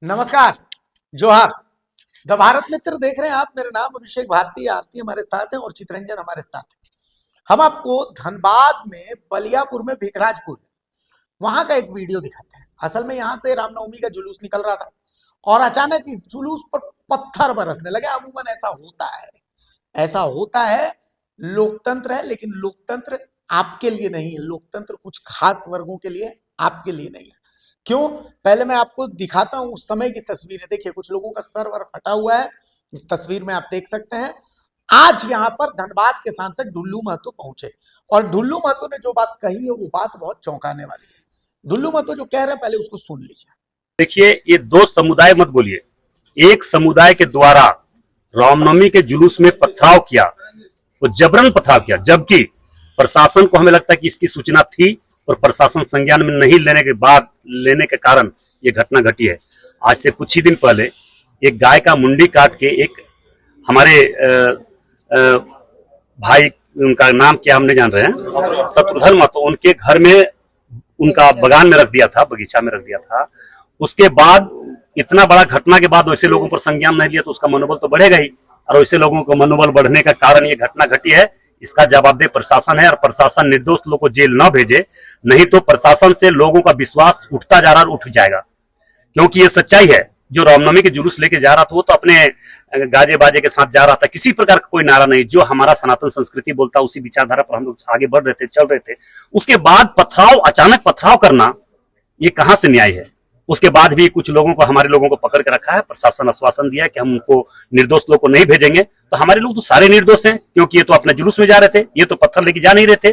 नमस्कार। जोहार। द भारत मित्र देख रहे हैं आप। मेरा नाम अभिषेक भारती, आरती हमारे साथ हैं और चितरंजन हमारे साथ हैं। हम आपको धनबाद में बलियापुर में भिखराजपुर वहां का एक वीडियो दिखाते हैं। असल में यहां से रामनवमी का जुलूस निकल रहा था और अचानक इस जुलूस पर पत्थर बरसने लगे। अमूमन ऐसा होता है। लोकतंत्र है, लेकिन लोकतंत्र आपके लिए नहीं है। लोकतंत्र कुछ खास वर्गों के लिए, आपके लिए नहीं है। क्यों? पहले मैं आपको दिखाता हूं उस समय की तस्वीरें। देखिए, कुछ लोगों का सर वर फटा हुआ है। इस तस्वीर में आप देख सकते हैं। आज यहां पर धनबाद के सांसद ढुल्लू महतो पहुंचे और ढुल्लू महतो ने जो बात कही है वो बात बहुत चौंकाने वाली है। ढुल्लू महतो जो कह रहे हैं, पहले उसको सुन लीजिए। देखिए, ये दो समुदाय मत बोलिए। एक समुदाय के द्वारा रामनवमी के जुलूस में पथराव किया, वो जबरन पथराव किया, जबकि प्रशासन को हमें लगता है कि इसकी सूचना थी और प्रशासन संज्ञान में नहीं लेने के कारण ये घटना घटी है। आज से कुछ ही दिन पहले एक गाय का मुंडी काट के एक हमारे भाई, उनका नाम क्या हम नहीं जान रहे हैं, शत्रुधन महतो, उनके घर में उनका बगान में रख दिया था, बगीचा में रख दिया था। उसके बाद इतना बड़ा घटना के बाद वैसे लोगों पर संज्ञान नहीं लिया तो उसका मनोबल तो बढ़ेगा ही, और वैसे लोगों को मनोबल बढ़ने का कारण ये घटना घटी है। इसका जवाबदेह प्रशासन है और प्रशासन निर्दोष लोगों को जेल न भेजे, नहीं तो प्रशासन से लोगों का विश्वास उठता जा रहा और उठ जाएगा। क्योंकि ये सच्चाई है, जो रामनवमी के जुलूस लेके जा रहा था वो तो अपने गाजे बाजे के साथ जा रहा था, किसी प्रकार का कोई नारा नहीं। जो हमारा सनातन संस्कृति बोलता उसी विचारधारा पर हम लोग आगे बढ़ रहे थे, चल रहे थे। उसके बाद पथराव, अचानक पथराव करना, ये कहां से न्याय है? उसके बाद भी कुछ लोगों को, हमारे लोगों को पकड़ के रखा है। प्रशासन आश्वासन दिया है कि हम उनको, निर्दोष लोग को नहीं भेजेंगे। तो हमारे लोग तो सारे निर्दोष हैं, क्योंकि ये तो अपने जुलूस में जा रहे थे, ये तो पत्थर लेके जा नहीं रहे थे।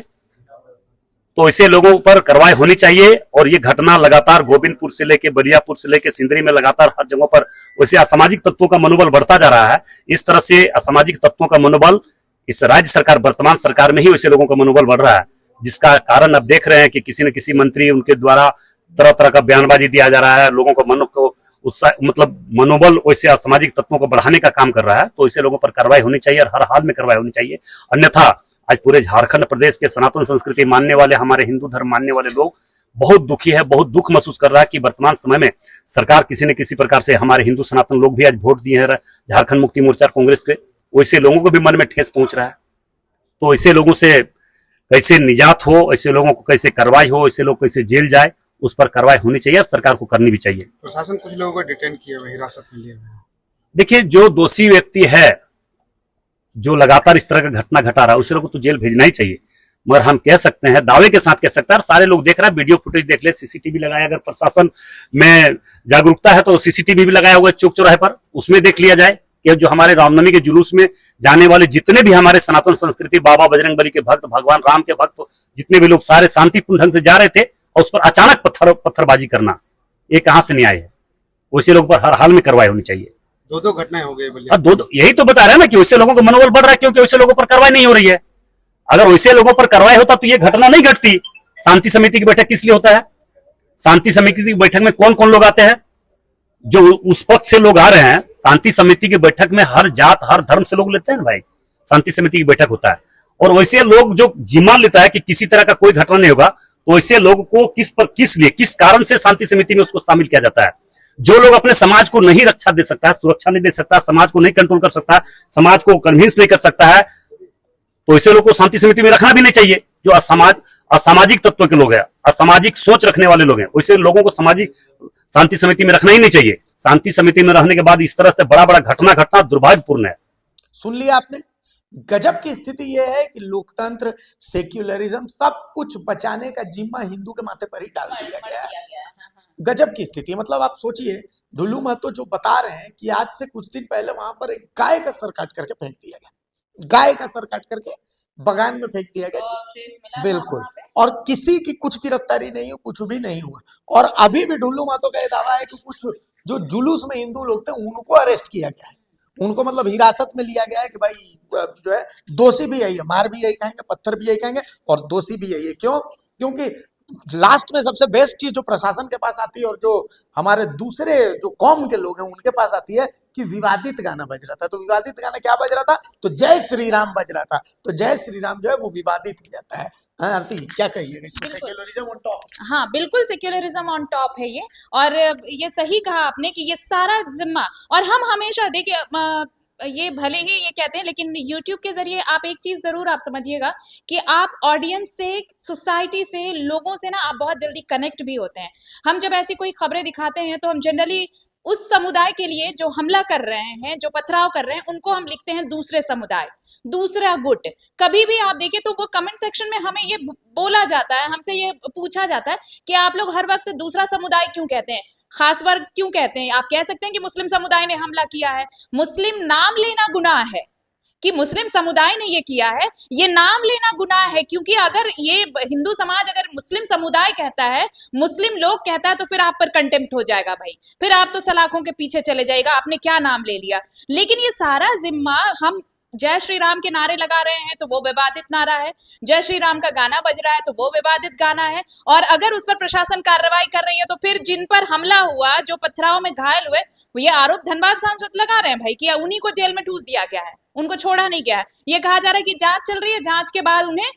तो ऐसे लोगों पर कार्रवाई होनी चाहिए। और ये घटना लगातार गोविंदपुर से लेके बलियापुर से लेके सिंदरी में लगातार हर जगह पर वैसे असामाजिक तत्वों का मनोबल बढ़ता जा रहा है। इस तरह से असामाजिक तत्वों का मनोबल इस राज्य सरकार, वर्तमान सरकार में ही वैसे लोगों का मनोबल बढ़ रहा है, जिसका कारण अब देख रहे हैं कि किसी न किसी मंत्री, उनके द्वारा तरह तरह का बयानबाजी दिया जा रहा है। लोगों को उत्साह, मतलब मनोबल वैसे असामाजिक तत्वों को बढ़ाने का काम कर रहा है। तो ऐसे लोगों पर कार्रवाई होनी चाहिए और हर हाल में कार्रवाई होनी चाहिए। अन्यथा आज पूरे झारखंड प्रदेश के सनातन संस्कृति मानने वाले, हमारे हिंदू धर्म मानने वाले लोग बहुत दुखी है, बहुत दुख महसूस कर रहा है कि वर्तमान समय में सरकार किसी न किसी प्रकार से, हमारे हिंदू सनातन लोग भी आज वोट दिए हैं झारखंड मुक्ति मोर्चा कांग्रेस के, वैसे लोगों को भी मन में ठेस पहुंच रहा है। तो ऐसे लोगों से कैसे निजात हो, ऐसे लोगों को कैसे कार्रवाई हो, ऐसे लोग कैसे जेल जाए, उस पर कार्रवाई होनी चाहिए और सरकार को करनी भी चाहिए। प्रशासन कुछ लोगों को डिटेन किए हुए, हिरासत में लिए हुए। देखिए, जो दोषी व्यक्ति है, जो लगातार इस तरह का घटना घटा रहा है, उसे लोग को तो जेल भेजना ही चाहिए। मगर हम कह सकते हैं, दावे के साथ कह सकते हैं, सारे लोग देख रहे हैं, वीडियो फुटेज देख ले, सीसीटीवी लगाया, अगर प्रशासन में जागरूकता है तो सीसीटीवी भी लगाया हुआ है चौक चौराहे पर, उसमें देख लिया जाए कि जो हमारे रामनवमी के जुलूस में जाने वाले जितने भी हमारे सनातन संस्कृति, बाबा बजरंगबली के भक्त, भगवान राम के भक्त, जितने भी लोग सारे शांतिपूर्ण ढंग से जा रहे थे, और उस पर अचानक पत्थरबाजी करना, ये कहां से न्याय है? वैसे लोगों पर हर हाल में कार्रवाई होनी चाहिए। दो घटनाएं हो गई। दो यही तो बता रहे हैं ना कि वैसे लोगों का मनोबल बढ़ रहा है, क्योंकि वैसे लोगों पर कार्रवाई नहीं हो रही है। अगर वैसे लोगों पर कार्रवाई होता तो ये घटना नहीं घटती। शांति समिति की बैठक किस लिए होता है? शांति समिति की बैठक में कौन कौन लोग आते हैं? जो उस पक्ष से लोग आ रहे हैं। शांति समिति की बैठक में हर जात, हर धर्म से लोग लेते हैं भाई, शांति समिति की बैठक होता है। और वैसे लोग जो जिम्मा लेता है कि किसी तरह का कोई घटना नहीं होगा, तो ऐसे लोगों को किस कारण से शांति समिति में उसको शामिल किया जाता है? जो लोग अपने समाज को नहीं रक्षा दे सकता है, सुरक्षा नहीं दे सकता, समाज को नहीं कंट्रोल कर सकता, समाज को कन्विंस नहीं कर सकता है, तो ऐसे लोगों को शांति समिति में रखना भी नहीं चाहिए। जो असामाजिक तत्व के लोग हैं, असामाजिक सोच रखने वाले लोग हैं, वैसे लोगों को सामाजिक शांति समिति में रखना ही नहीं चाहिए। शांति समिति में रहने के बाद इस तरह से बड़ा बड़ा घटना घटना दुर्भाग्यपूर्ण है। सुन लिया आपने। गजब की स्थिति यह है कि लोकतंत्र, सेक्युलरिज्म, सब कुछ बचाने का जिम्मा हिंदू के माथे पर ही डाल दिया गया है। गजब की स्थिति। मतलब आप सोचिए, ढुल्लू महतो जो बता रहे हैं कि आज से कुछ दिन पहले वहां पर एक गाय का सर काट करके फेंक दिया गया, गाय का सर काट करके बगान में फेंक दिया गया। बिल्कुल। और किसी की कुछ गिरफ्तारी नहीं हुई, कुछ भी नहीं हुआ। और अभी भी ढुल्लू महतो का यह दावा है कि कुछ जो जुलूस में हिंदू लोग थे उनको अरेस्ट किया गया है, उनको मतलब हिरासत में लिया गया है कि भाई जो है दोषी भी यही है, मार भी यही खाएंगे, पत्थर भी यही खाएंगे और दोषी भी यही है। क्यों? क्योंकि लास्ट में सबसे बेस्ट चीज जो प्रशासन के पास आती है और जो हमारे दूसरे जो कौम के लोग हैं उनके पास आती है कि विवादित गाना बज रहा था। तो विवादित गाना क्या बज रहा था? तो जय श्री राम बज रहा था। तो जय श्री राम जो है वो विवादित हो जाता है। हाँ आरती, क्या कहिएगा इसमें? बिल्कुल। Secularism on top. हाँ बिल्कुल, सेक्युलरिज्म ऑन टॉप है ये। और ये सही कहा आपने कि ये सारा जिम्मा, और हम हमेशा देखिए ये भले ही ये कहते हैं, लेकिन यूट्यूब के जरिए आप एक चीज जरूर आप समझिएगा कि आप ऑडियंस से, सोसाइटी से, लोगों से ना आप बहुत जल्दी कनेक्ट भी होते हैं। हम जब ऐसी कोई खबरें दिखाते हैं तो हम जनरली उस समुदाय के लिए जो हमला कर रहे हैं, जो पथराव कर रहे हैं, उनको हम लिखते हैं दूसरे समुदाय, दूसरा गुट। कभी भी आप देखिए तो वो कमेंट सेक्शन में हमें ये बोला जाता है, हमसे ये पूछा जाता है कि आप लोग हर वक्त दूसरा समुदाय क्यों कहते हैं, खास वर्ग क्यों कहते हैं? आप कह सकते हैं कि मुस्लिम समुदाय ने हमला किया है। मुस्लिम नाम लेना गुनाह है कि मुस्लिम समुदाय ने ये किया है, ये नाम लेना गुनाह है। क्योंकि अगर ये हिंदू समाज अगर मुस्लिम समुदाय कहता है, मुस्लिम लोग कहता है, तो फिर आप पर कंटेम्प्ट हो जाएगा भाई, फिर आप तो सलाखों के पीछे चले जाएगा, आपने क्या नाम ले लिया। लेकिन ये सारा जिम्मा, हम जय श्री राम के नारे लगा रहे हैं तो वो विवादित नारा है, जय श्री राम का गाना बज रहा है तो वो विवादित गाना है। और अगर उस पर प्रशासन कार्रवाई कर रही है तो फिर जिन पर हमला हुआ, जो पथराव में घायल हुए, ये आरोप धनबाद सांसद लगा रहे हैं भाई कि उन्हीं को जेल में ठूस दिया गया है, उनको छोड़ा नहीं गया है। ये कहा जा रहा है कि जांच चल रही है, जांच के बाद उन्हें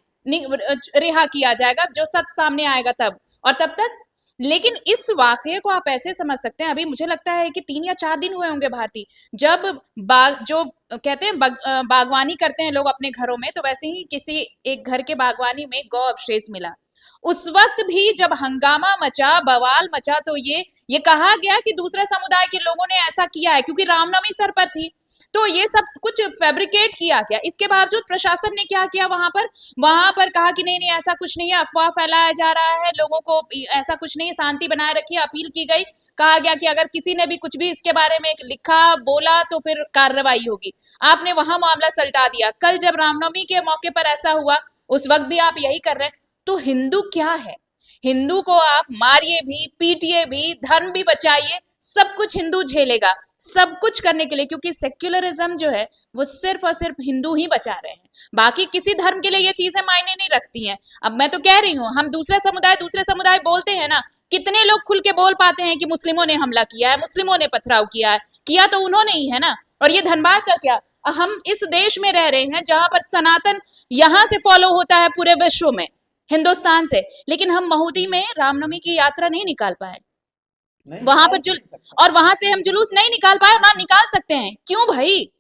रिहा किया जाएगा, जो सच सामने आएगा तब, और तब तक। लेकिन इस वाकये को आप ऐसे समझ सकते हैं, अभी मुझे लगता है कि 3 या 4 दिन हुए होंगे भारती, जब जो कहते हैं बागवानी करते हैं लोग अपने घरों में, तो वैसे ही किसी एक घर के बागवानी में गौ अवशेष मिला। उस वक्त भी जब हंगामा मचा, बवाल मचा, तो ये कहा गया कि दूसरे समुदाय के लोगों ने ऐसा किया है क्योंकि रामनवमी सर पर थी। तो ये सब कुछ फैब्रिकेट किया गया। इसके बावजूद प्रशासन ने क्या किया, वहां पर कहा कि नहीं नहीं ऐसा कुछ नहीं है, अफवाह फैलाया जा रहा है, लोगों को ऐसा कुछ नहीं है, शांति बनाए रखिए। अपील की गई, कहा गया कि अगर किसी ने भी कुछ भी इसके बारे में लिखा, बोला तो फिर कार्रवाई होगी। आपने वहां मामला सलटा दिया। कल जब रामनवमी के मौके पर ऐसा हुआ, उस वक्त भी आप यही कर रहे हैं। तो हिंदू क्या है? हिंदू को आप मारिए भी, पीटिए भी, धर्म भी बचाइए, सब कुछ हिंदू झेलेगा, सब कुछ करने के लिए। क्योंकि सेक्युलरिज्म जो है वो सिर्फ और सिर्फ हिंदू ही बचा रहे हैं, बाकी किसी धर्म के लिए ये चीजें मायने नहीं रखती हैं। अब मैं तो कह रही हूँ, हम दूसरे समुदाय बोलते हैं ना, कितने लोग खुल के बोल पाते हैं कि मुस्लिमों ने हमला किया है, मुस्लिमों ने पथराव किया है? किया तो उन्होंने ही है ना। और ये धनबाद का क्या, हम इस देश में रह रहे हैं जहां पर सनातन यहां से फॉलो होता है पूरे विश्व में, हिंदुस्तान से, लेकिन हम महुदी में रामनवमी की यात्रा नहीं निकाल पाए, वहां पर और वहां से हम जुलूस नहीं निकाल पाए, और ना निकाल सकते हैं। क्यों भाई?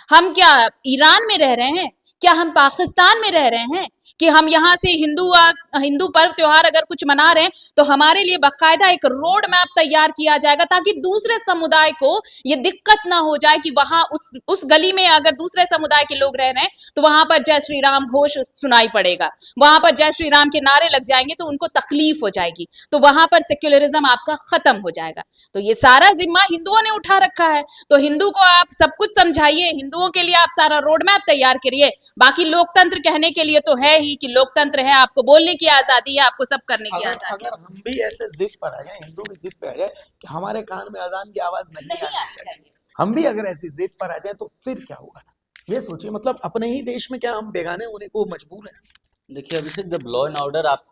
हम क्या ईरान में रह रहे हैं? क्या हम पाकिस्तान में रह रहे हैं कि हम यहाँ से हिंदू पर्व त्योहार अगर कुछ मना रहे हैं तो हमारे लिए बाकायदा एक रोड मैप तैयार किया जाएगा, ताकि दूसरे समुदाय को ये दिक्कत ना हो जाए कि वहां उस गली में अगर दूसरे समुदाय के लोग रह रहे हैं तो वहां पर जय श्री राम घोष सुनाई पड़ेगा, वहां पर जय श्री राम के नारे लग जाएंगे तो उनको तकलीफ हो जाएगी, तो वहां पर सेक्युलरिज्म आपका खत्म हो जाएगा। तो ये सारा जिम्मा हिंदुओं ने उठा रखा है। तो हिंदू को आप सब कुछ समझाइए, हिंदुओं के लिए आप सारा रोड मैप तैयार करिए। बाकी लोकतंत्र कहने के लिए तो है ही कि लोकतंत्र है, आपको बोलने की आजादी है, आपको सब करने की आजादी है। अगर हम भी ऐसे जिद पर आ जाए, हिंदू भी जिद पे आ जाए कि हमारे कान में अजान की आवाज नहीं आनी चाहिए, हम भी अगर ऐसी जिद पर आ जाए तो फिर क्या होगा? ये सोचिए, मतलब अपने ही देश में क्या हम बेगाने होने को मजबूर हैं? देखिए अभिषेक, जब लॉ एंड ऑर्डर आप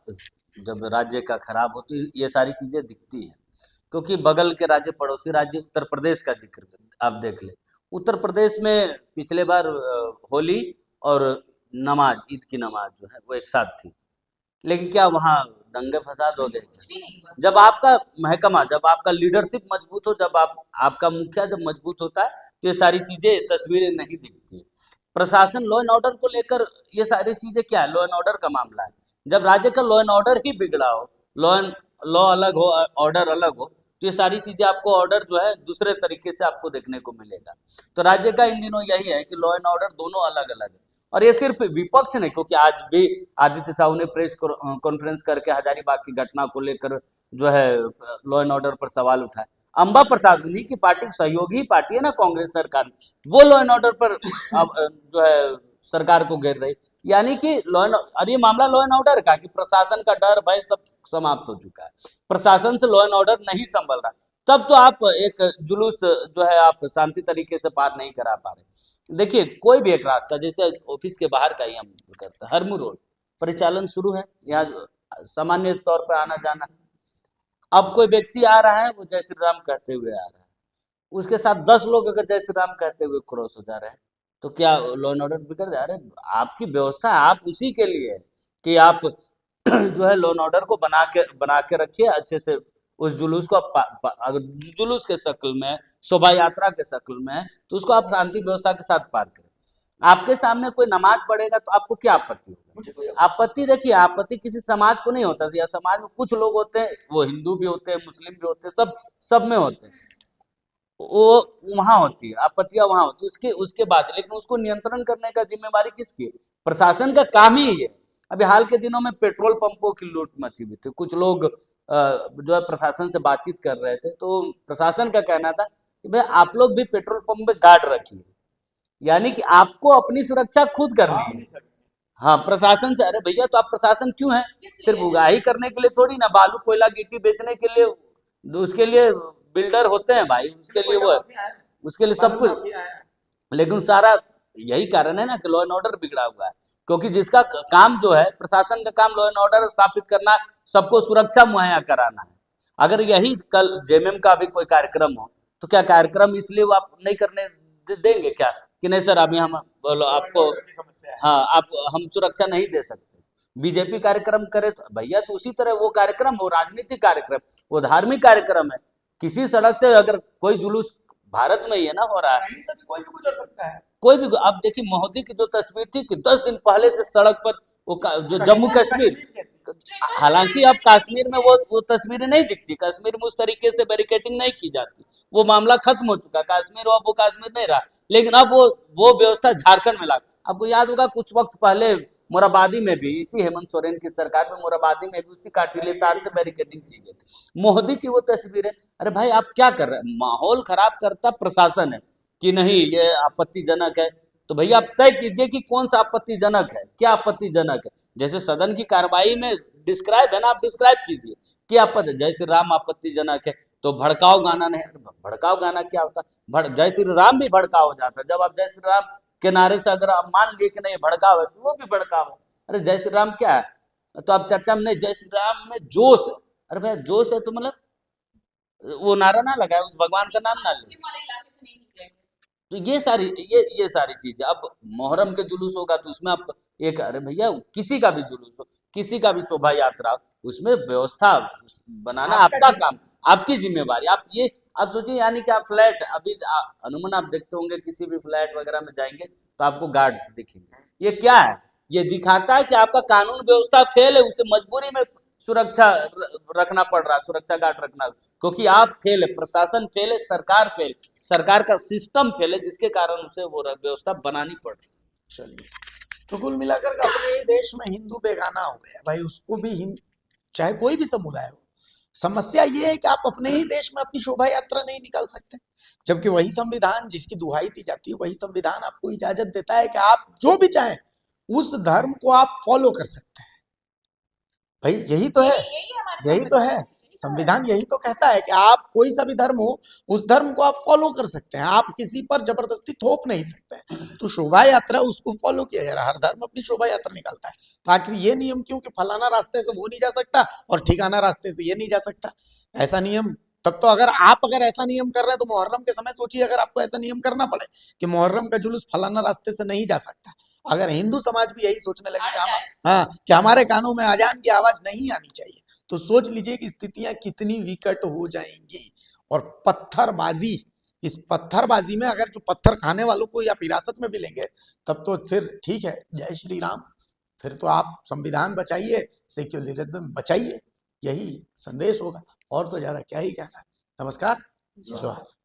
जब राज्य का खराब हो तो ये सारी चीजें दिखती हैं। क्योंकि बगल के राज्य, पड़ोसी राज्य उत्तर प्रदेश का जिक्र आप देख ले, उत्तर प्रदेश में पिछले बार होली और नमाज, ईद की नमाज जो है वो एक साथ थी, लेकिन क्या वहाँ दंगे फसाद हो गए? जब आपका महकमा, जब आपका लीडरशिप मजबूत हो, जब आपका मुखिया जब मजबूत होता है तो ये सारी चीजें, तस्वीरें नहीं दिखती। प्रशासन लॉ एंड ऑर्डर को लेकर ये सारी चीजें क्या है, लॉ एंड ऑर्डर का मामला है। जब राज्य का लॉ एंड ऑर्डर ही बिगड़ा हो, लॉ अलग हो, ऑर्डर अलग हो, तो ये सारी चीजें आपको, ऑर्डर जो है दूसरे तरीके से आपको देखने को मिलेगा। तो राज्य का इन दिनों यही है कि लॉ एंड ऑर्डर दोनों अलग अलग है। और ये सिर्फ विपक्ष नहीं, क्योंकि आज भी आदित्य साहू ने प्रेस कॉन्फ्रेंस करके हजारीबाग की घटना को लेकर जो है लॉ एंड ऑर्डर पर सवाल उठाए। अंबा प्रसाद उन्हीं की पार्टी, सहयोगी पार्टी है ना कांग्रेस सरकार, वो लॉ एंड ऑर्डर पर अब जो है सरकार को घेर रही। यानी कि और ये मामला लॉ एंड ऑर्डर का, कि प्रशासन का डर भय सब समाप्त हो चुका है, प्रशासन से लॉ एंड ऑर्डर नहीं संभल रहा, तब तो आप एक जुलूस जो है आप शांति तरीके से पार नहीं करा पा रहे। देखिए कोई भी एक रास्ता, जैसे ऑफिस के बाहर का ही हम करते हैं, हरमू रोड परिचालन शुरू है, यहाँ सामान्य तौर पर आना जाना। अब कोई व्यक्ति आ रहा है, वो जय श्री राम कहते हुए आ रहा है, उसके साथ 10 लोग अगर जय श्री राम कहते हुए क्रॉस हो जा रहे हैं, तो क्या लॉ एंड ऑर्डर बिगड़ जा रहे हैं? आपकी व्यवस्था आप उसी के लिए है कि आप जो है लॉ एंड ऑर्डर को बना के रखिए अच्छे से। उस जुलूस को अगर जुलूस के शक्ल में, शोभा यात्रा के शक्ल में, तो उसको आप शांति व्यवस्था के साथ पार करें। आपके सामने कोई नमाज पढ़ेगा तो आपको क्या आपत्ति होगी? आपत्ति देखिए, आपत्ति किसी समाज को नहीं होता। या समाज में कुछ लोग होते हैं, वो हिंदू भी होते हैं, मुस्लिम भी होते हैं, सब में होते हैं, वो वहां होती है, आपत्तियां वहां होती है, उसके बाद। लेकिन उसको नियंत्रण करने का जिम्मेवारी किसकी है? प्रशासन का काम ही है। अभी हाल के दिनों में पेट्रोल पंपों की लूट मची हुई थी। कुछ लोग जो है प्रशासन से बातचीत कर रहे थे, तो प्रशासन का कहना था कि भाई आप लोग भी पेट्रोल पंप में गार्ड रखिए, यानी कि आपको अपनी सुरक्षा खुद करनी है। हाँ, प्रशासन से। अरे भैया, तो आप प्रशासन क्यों है? सिर्फ उगाही करने के लिए थोड़ी ना, बालू कोयला गिट्टी बेचने के लिए, उसके लिए बिल्डर होते हैं भाई, उसके लिए वो, उसके लिए सब कुछ। लेकिन सारा यही कारण है ना कि लॉ एंड ऑर्डर बिगड़ा हुआ है, क्योंकि जिसका काम जो है, प्रशासन का काम लॉ एंड ऑर्डर स्थापित करना, सबको सुरक्षा मुहैया कराना है। अगर यही कल जेएमएम का भी कोई कार्यक्रम हो, तो क्या कार्यक्रम इसलिए वो आप नहीं करने देंगे क्या कि नहीं सर अभी हम बोलो आपको, हाँ, आप हम सुरक्षा नहीं दे सकते? बीजेपी कार्यक्रम करे तो भैया, तो उसी तरह वो कार्यक्रम हो, राजनीतिक कार्यक्रम, वो धार्मिक कार्यक्रम है। किसी सड़क से अगर कोई जुलूस, भारत में ही है ना हो रहा है, कोई भी गुजर सकता है। कोई भी। अब देखिए मोदी की जो तस्वीर थी कि 10 दिन पहले से सड़क पर वो जो जम्मू कश्मीर, हालांकि अब कश्मीर में वो तस्वीरें नहीं दिखती, कश्मीर में उस तरीके से बैरिकेटिंग नहीं की जाती, वो मामला खत्म हो चुका, कश्मीर अब वो कश्मीर नहीं रहा। लेकिन अब वो व्यवस्था झारखंड में लगा। आपको याद होगा कुछ वक्त पहले मोराबादी में भी, इसी हेमंत सोरेन की सरकार में मोराबादी में भी उसी काटीले तार से बैरिकेटिंग की गई थी। मोदी की वो तस्वीरें, अरे भाई आप क्या कर रहे हैं? माहौल खराब करता प्रशासन है कि नहीं ये आपत्तिजनक है, तो भैया आप तय कीजिए कि कौन सा आपत्तिजनक है, क्या आपत्तिजनक है। जैसे सदन की कार्रवाई में डिस्क्राइब है ना, आप डिस्क्राइब कीजिए कि आपत्ति, जय श्री राम आपत्तिजनक है, तो भड़काऊ गाना नहीं। भड़काऊ गाना क्या होता? जय श्री राम भी भड़काऊ हो जाता। जब आप जय श्री राम के नारे से अगर आप मान लिए कि नहीं भड़काऊ है, तो वो भी भड़काऊ है। अरे जय श्री राम क्या है? तो आप चर्चा में नहीं, जय श्री राम में जोश है। अरे भैया जोश है तो मतलब वो नारा ना लगाए, उस भगवान का नाम ना ले। तो ये सारी चीजें। अब मोहर्रम के जुलूस होगा तो उसमें आप एक, अरे भैया किसी का भी जुलूस हो, किसी का भी शोभा यात्रा, उसमें व्यवस्था बनाना आपका काम, आपकी जिम्मेवारी। आप सोचिए, यानी कि आप फ्लैट, अभी अमूमन आप देखते होंगे किसी भी फ्लैट वगैरह में जाएंगे तो आपको गार्ड दिखेंगे। ये क्या है? ये दिखाता है कि आपका कानून व्यवस्था फेल है, उसे मजबूरी में सुरक्षा रखना पड़ रहा है, सुरक्षा गार्ड रखना, क्योंकि आप फेल है, प्रशासन फेल है, सरकार फेल, सरकार का सिस्टम फेल है, जिसके कारण उसे वो व्यवस्था बनानी पड़ रही है। चलिए, तो कुल मिलाकर के अपने ही देश में हिंदू बेगाना हो गया भाई, उसको भी चाहे कोई भी समुदाय हो। समस्या ये है कि आप अपने ही देश में अपनी शोभा यात्रा नहीं निकाल सकते, जबकि वही संविधान जिसकी दुहाई दी जाती है, वही संविधान आपको इजाजत देता है कि आप जो भी चाहें उस धर्म को आप फॉलो कर सकते हैं। भाई यही तो है, यही तो है संविधान, यही तो कहता है कि आप कोई सा भी धर्म हो, उस धर्म को आप फॉलो कर सकते हैं, आप किसी पर जबरदस्ती थोप नहीं सकते। तो शोभा यात्रा उसको फॉलो किया जा रहा है, हर धर्म अपनी शोभा यात्रा निकालता है। तो आखिर ये नियम क्यों कि फलाना रास्ते से वो नहीं जा सकता और ठिकाना रास्ते से ये नहीं जा सकता? ऐसा नियम तब तो अगर ऐसा नियम कर रहे हैं तो मुहर्रम के समय सोचिए, अगर आपको ऐसा नियम करना पड़े कि मुहर्रम का जुलूस फलाना रास्ते से नहीं जा सकता, अगर हिंदू समाज भी यही सोचने लगे कि हमारे कानों में अजान की आवाज नहीं आनी चाहिए, तो सोच लीजिए कि स्थितियां कितनी विकट हो जाएंगी। और पत्थरबाजी, इस पत्थरबाजी में अगर जो पत्थर खाने वालों को या हिरासत में भी लेंगे, तब तो फिर ठीक है, जय श्री राम, फिर तो आप संविधान बचाइए, सेक्युलरिज्म बचाइए, यही संदेश होगा। और तो ज्यादा क्या ही कहना है। नमस्कार, जोहार।